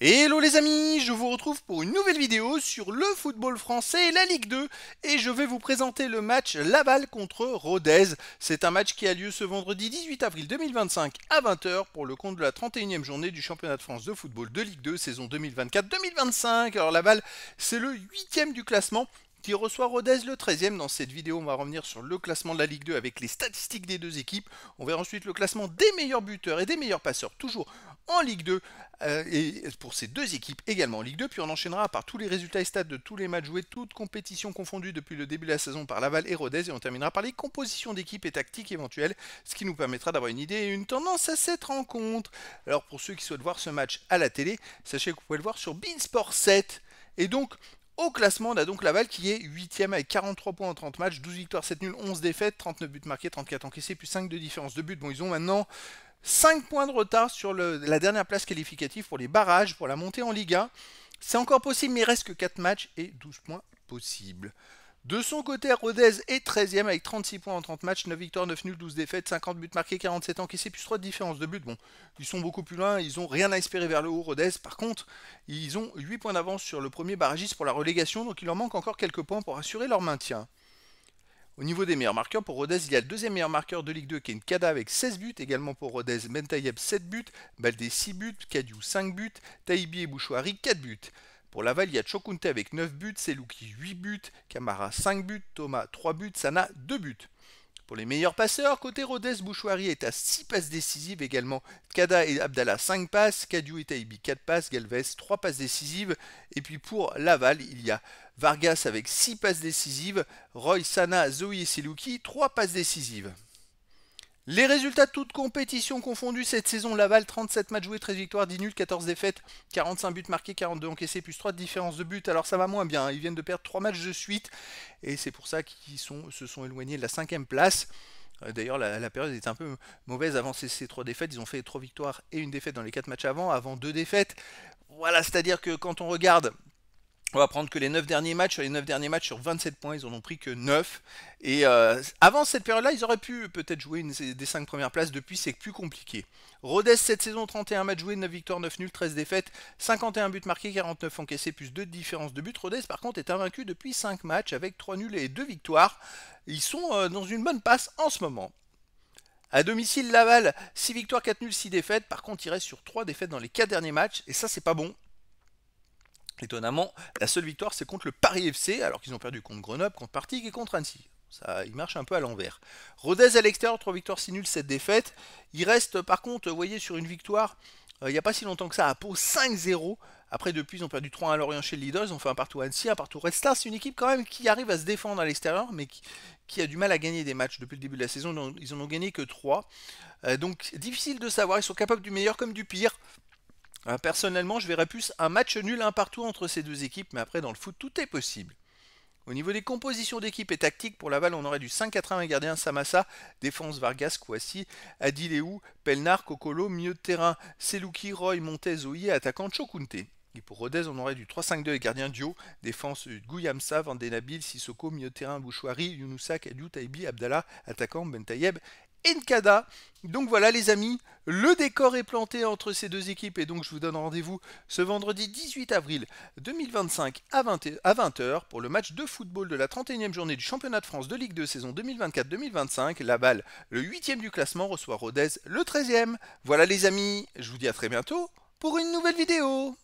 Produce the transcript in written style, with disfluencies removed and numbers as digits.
Hello les amis, je vous retrouve pour une nouvelle vidéo sur le football français et la Ligue 2 et je vais vous présenter le match Laval contre Rodez. C'est un match qui a lieu ce vendredi 18 avril 2025 à 20 h pour le compte de la 31e journée du championnat de France de football de Ligue 2 saison 2024-2025. Alors Laval, c'est le 8e du classement qui reçoit Rodez le 13e. Dans cette vidéo, on va revenir sur le classement de la Ligue 2 avec les statistiques des deux équipes. On verra ensuite le classement des meilleurs buteurs et des meilleurs passeurs, toujours en Ligue 2, et pour ces deux équipes également en Ligue 2. Puis on enchaînera par tous les résultats et stats de tous les matchs joués, toutes compétitions confondues depuis le début de la saison par Laval et Rodez. Et on terminera par les compositions d'équipes et tactiques éventuelles, ce qui nous permettra d'avoir une idée et une tendance à cette rencontre. Alors pour ceux qui souhaitent voir ce match à la télé, sachez que vous pouvez le voir sur beIN Sport 7. Et donc, au classement, on a donc Laval qui est 8ème avec 43 points en 30 matchs, 12 victoires, 7 nuls, 11 défaites, 39 buts marqués, 34 encaissés, plus 5 de différence de but. Bon, ils ont maintenant 5 points de retard sur la dernière place qualificative pour les barrages, pour la montée en Ligue 1. C'est encore possible, mais il reste que 4 matchs et 12 points possibles. De son côté, Rodez est 13ème avec 36 points en 30 matchs, 9 victoires, 9 nuls, 12 défaites, 50 buts marqués, 47 encaissés, plus 3 de différence de but. Bon, ils sont beaucoup plus loin, ils n'ont rien à espérer vers le haut, Rodez. Par contre, ils ont 8 points d'avance sur le premier barragiste pour la relégation, donc il leur manque encore quelques points pour assurer leur maintien. Au niveau des meilleurs marqueurs, pour Rodez, il y a le deuxième meilleur marqueur de Ligue 2 qui est Nkada avec 16 buts. Également pour Rodez, Bentayeb 7 buts, Baldé 6 buts, Kadiou 5 buts, Taïbi et Bouchouari 4 buts. Pour Laval, il y a Chokunte avec 9 buts, Selouki 8 buts, Camara 5 buts, Thomas 3 buts, Sana 2 buts. Pour les meilleurs passeurs, côté Rodez, Bouchouari est à 6 passes décisives, également Kada et Abdallah 5 passes, Kadiou et Taïbi 4 passes, Galvez 3 passes décisives. Et puis pour Laval, il y a Vargas avec 6 passes décisives, Roy, Sana, Zoé et Selouki 3 passes décisives. Les résultats de toutes compétitions confondues cette saison: Laval 37 matchs joués, 13 victoires, 10 nuls, 14 défaites, 45 buts marqués, 42 encaissés, plus 3 de différence de but. Alors ça va moins bien, ils viennent de perdre 3 matchs de suite et c'est pour ça qu'ils se sont éloignés de la 5ème place. D'ailleurs, la période est un peu mauvaise avant ces 3 défaites. Ils ont fait 3 victoires et une défaite dans les 4 matchs avant 2 défaites. Voilà, c'est-à-dire que quand on regarde, on va prendre que les 9 derniers matchs. Sur les 9 derniers matchs, sur 27 points, ils en ont pris que 9. Et avant cette période-là, ils auraient pu peut-être jouer des 5 premières places. Depuis, c'est plus compliqué. Rodez, cette saison, 31 matchs joués, 9 victoires, 9 nuls, 13 défaites, 51 buts marqués, 49 encaissés, plus 2 de différence de but. Rodez, par contre, est invaincu depuis 5 matchs avec 3 nuls et 2 victoires. Ils sont dans une bonne passe en ce moment. À domicile, Laval, 6 victoires, 4 nuls, 6 défaites. Par contre, il reste sur 3 défaites dans les 4 derniers matchs. Et ça, c'est pas bon. Étonnamment, la seule victoire, c'est contre le Paris FC, alors qu'ils ont perdu contre Grenoble, contre Partick et contre Annecy. Ça, il marche un peu à l'envers. Rodez à l'extérieur, 3 victoires, 6 nuls, 7 défaites. Il reste, par contre, vous voyez, sur une victoire, il n'y a pas si longtemps que ça, à Pau, 5-0. Après, depuis, ils ont perdu 3-1 à Lorient chez le leader. Ils ont fait un partout à Annecy, un partout Red Star. C'est une équipe quand même qui arrive à se défendre à l'extérieur, mais qui a du mal à gagner des matchs depuis le début de la saison. Ils en ont gagné que 3. Donc, difficile de savoir. Ils sont capables du meilleur comme du pire. Personnellement, je verrais plus un match nul un partout entre ces deux équipes, mais après, dans le foot, tout est possible. Au niveau des compositions d'équipe et tactiques, pour Laval, on aurait du 5-4-1 gardien Samassa, défense Vargas, Kouassi, Adileou, Pelnar, Kokolo, milieu de terrain Selouki, Roy, Montez, Oye, attaquant Chokunte. Et pour Rodez, on aurait du 3-5-2 et gardien Dio, défense Gouyamsa, Vandenabil, Sissoko, milieu de terrain Bouchouari, Younoussa, Kadiou, Taïbi, Abdallah, attaquant Bentayeb, Nkada. Donc voilà les amis, le décor est planté entre ces deux équipes et donc je vous donne rendez-vous ce vendredi 18 avril 2025 à 20 h pour le match de football de la 31e journée du championnat de France de Ligue 2 saison 2024-2025. Laval, le 8e du classement, reçoit Rodez, le 13e. Voilà les amis, je vous dis à très bientôt pour une nouvelle vidéo.